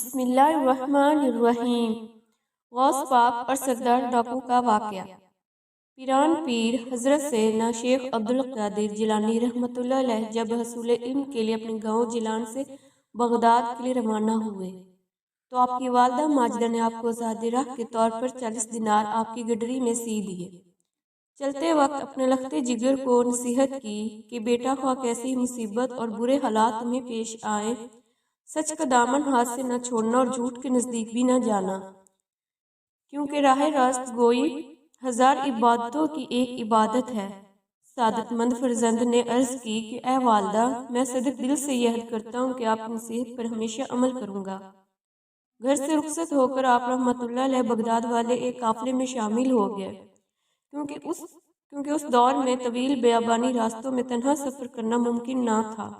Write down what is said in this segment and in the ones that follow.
بسم اللہ الرحمن الرحیم۔ غوث پاک اور سردار ڈاکو کا واقعہ۔ پیران پیر حضرت سیدنا شیخ عبدالقادر جیلانی رحمۃ اللہ علیہ جب حصول علم کے لیے اپنے گاؤں جیلان سے بغداد کے لیے روانہ ہوئے تو آپ کی والدہ ماجدہ نے آپ کو زاد راہ کے طور پر 40 دینار آپ کی گڈری میں سی دیے۔ چلتے وقت اپنے لختے جگر کو نصیحت کی کہ بیٹا خواہ کیسی مصیبت اور برے حالات تمہیں پیش آئیں، سچ کا دامن ہاتھ سے نہ چھوڑنا اور جھوٹ کے نزدیک بھی نہ جانا، کیونکہ راہ راست گوئی 1000 عبادتوں کی ایک عبادت ہے۔ سعادت مند فرزند نے عرض کی کہ اے والدہ، میں صدق دل سے یہ عہد کرتا ہوں کہ آپ کی نصیحت پر ہمیشہ عمل کروں گا۔ گھر سے رخصت ہو کر آپ رحمۃ اللہ علیہ بغداد والے ایک قافلے میں شامل ہو گئے، کیونکہ اس دور میں طویل بیابانی راستوں میں تنہا سفر کرنا ممکن نہ تھا۔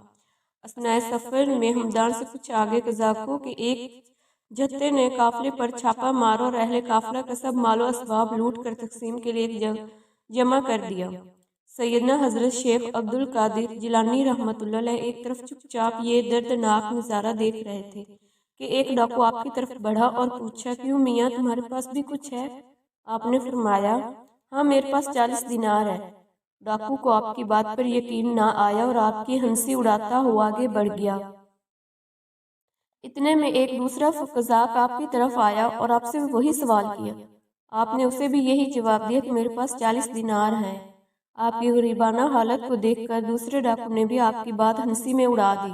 اثناء سفر میں ہمدان سے کچھ آگے قزاقوں کے ایک جتھے نے قافلے پر چھاپا مارا اور اہل قافلہ کا سب مال و اسباب لوٹ کر تقسیم کے لیے جمع کر دیا۔ سیدنا حضرت شیخ عبدالقادر جیلانی رحمۃ اللہ علیہ ایک طرف چپ چاپ یہ دردناک نظارہ دیکھ رہے تھے کہ ایک ڈاکو آپ کی طرف بڑھا اور پوچھا، کیوں میاں تمہارے پاس بھی کچھ ہے؟ آپ نے فرمایا، ہاں میرے پاس 40 دینار ہے۔ ڈاکو کو آپ کی بات پر یقین نہ آیا اور آپ کی ہنسی اڑاتا ہوا آگے بڑھ گیا۔ اتنے میں ایک دوسرا قزاق آپ کی طرف آیا اور آپ سے وہی سوال کیا۔ آپ نے اسے بھی یہی جواب دیا کہ میرے پاس 40 دینار ہیں۔ آپ کی غریبانہ حالت کو دیکھ کر دوسرے ڈاکو نے بھی آپ کی بات ہنسی میں اڑا دی۔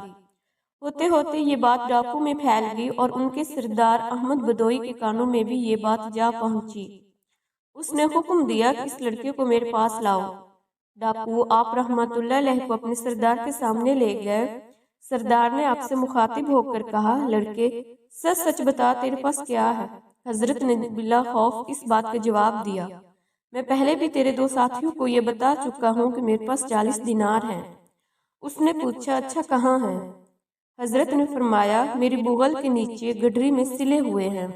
ہوتے ہوتے یہ بات ڈاکو میں پھیل گئی اور ان کے سردار احمد بدوئی کے کانوں میں بھی یہ بات جا پہنچی۔ اس نے حکم دیا کہ اس لڑکے کو میرے پاس لاؤ۔ ڈاکو آپ رحمۃ اللہ علیہ کو اپنے سردار کے سامنے لے گئے۔ سردار نے آپ سے مخاطب ہو کر کہا، لڑکے سچ سچ بتا، تیرے پاس کیا ہے؟ حضرت نے بلا خوف اس بات کا جواب دیا، میں پہلے بھی تیرے 2 ساتھیوں کو یہ بتا چکا ہوں کہ میرے پاس 40 دینار ہیں۔ اس نے پوچھا، اچھا کہاں ہیں؟ حضرت نے فرمایا، میری بغل کے نیچے گڈری میں سلے ہوئے ہیں۔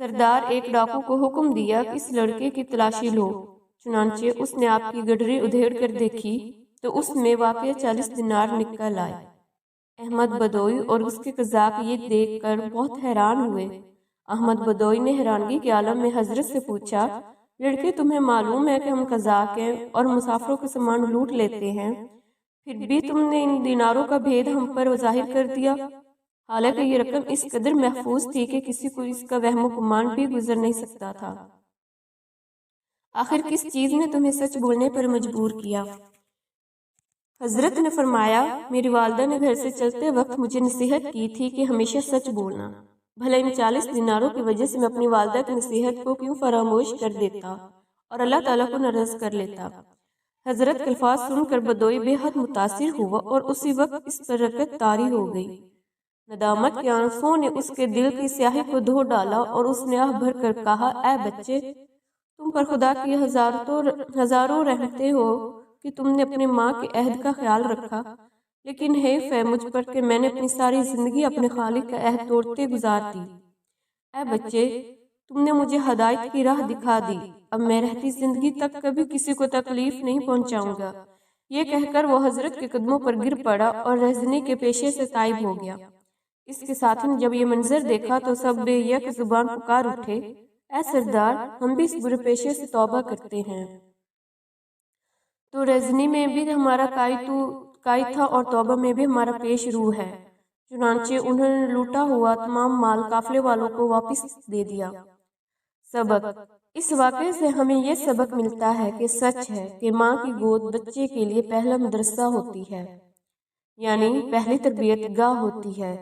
سردار ایک ڈاکو کو حکم دیا کہ اس لڑکے کی تلاشی لو۔ چنانچہ اس نے آپ کی گڈری ادھیڑ کر دیکھی تو اس میں واقع 40 دینار نکل آئے۔ احمد بدوئی اور اس کے قزاق یہ دیکھ کر بہت حیران ہوئے۔ احمد بدوئی نے حیرانگی کے عالم میں حضرت سے پوچھا، لڑکے تمہیں معلوم ہے کہ ہم قزاق ہیں اور مسافروں کا سامان لوٹ لیتے ہیں، پھر بھی تم نے ان دیناروں کا بھید ہم پر ظاہر کر دیا، حالانکہ یہ رقم اس قدر محفوظ تھی کہ کسی کو اس کا وہم و گمان بھی گزر نہیں سکتا تھا۔ آخر کس چیز نے تمہیں سچ بولنے پر مجبور کیا؟ حضرت نے فرمایا، میری والدہ نے گھر سے چلتے وقت مجھے نصیحت کی تھی کہ ہمیشہ سچ بولنا۔ بھلا ان 40 دیناروں کی وجہ سے میں اپنی والدہ کی نصیحت کو کیوں فراموش کر دیتا اور اللہ تعالیٰ کو ناراض کر لیتا؟ حضرت کے الفاظ سن کر بدوئی بے حد متاثر ہوا اور اسی وقت اس پر رکت طاری ہو گئی۔ ندامت کے آنسوؤں نے اس کے دل کی سیاہی کو دھو ڈالا اور اس نے آہ بھر کر کہا، اے بچے، تم پر خدا کی ہزاروں رحمتیں ہو کہ تم نے اپنے ماں کے عہد کا خیال رکھا، لیکن حیف ہے مجھ پر کہ میں نے اپنی ساری زندگی اپنے خالق کا عہد توڑتے گزار دی۔ اے بچے، تم نے مجھے ہدایت کی راہ دکھا دی، اب میں رہتی زندگی تک کبھی کسی کو تکلیف نہیں پہنچاؤں گا۔ یہ کہہ کر وہ حضرت کے قدموں پر گر پڑا اور رہزنی کے پیشے سے تائب ہو گیا۔ اس کے ساتھی نے جب یہ منظر دیکھا تو سب بے یک زبان پکار اٹھے، اے سردار، ہم بھی اس برے پیشے سے توبہ کرتے ہیں۔ تو رہزنی میں بھی ہمارا کائی تھا اور توبہ میں بھی ہمارا پیش رو ہے۔ چنانچہ انہوں نے لوٹا ہوا تمام مال قافلے والوں کو واپس دے دیا۔ سبق: اس واقعے سے ہمیں یہ سبق ملتا ہے کہ سچ ہے کہ ماں کی گود بچے کے لیے پہلا مدرسہ ہوتی ہے، یعنی پہلی تربیت گاہ ہوتی ہے۔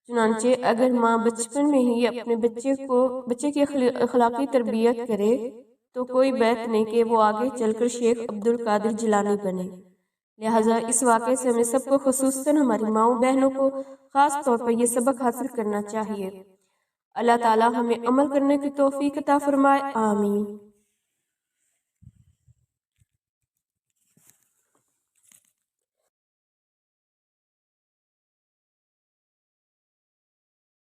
چنانچہ اگر ماں بچپن میں ہی اپنے بچے کی اخلاقی تربیت کرے تو کوئی بات نہیں کہ وہ آگے چل کر شیخ عبدالقادر جیلانی بنے۔ لہٰذا اس واقعے سے ہمیں سب کو، خصوصاً ہماری ماؤں بہنوں کو خاص طور پر یہ سبق حاصل کرنا چاہیے۔ اللہ تعالیٰ ہمیں عمل کرنے کی توفیق عطا فرمائے، آمین۔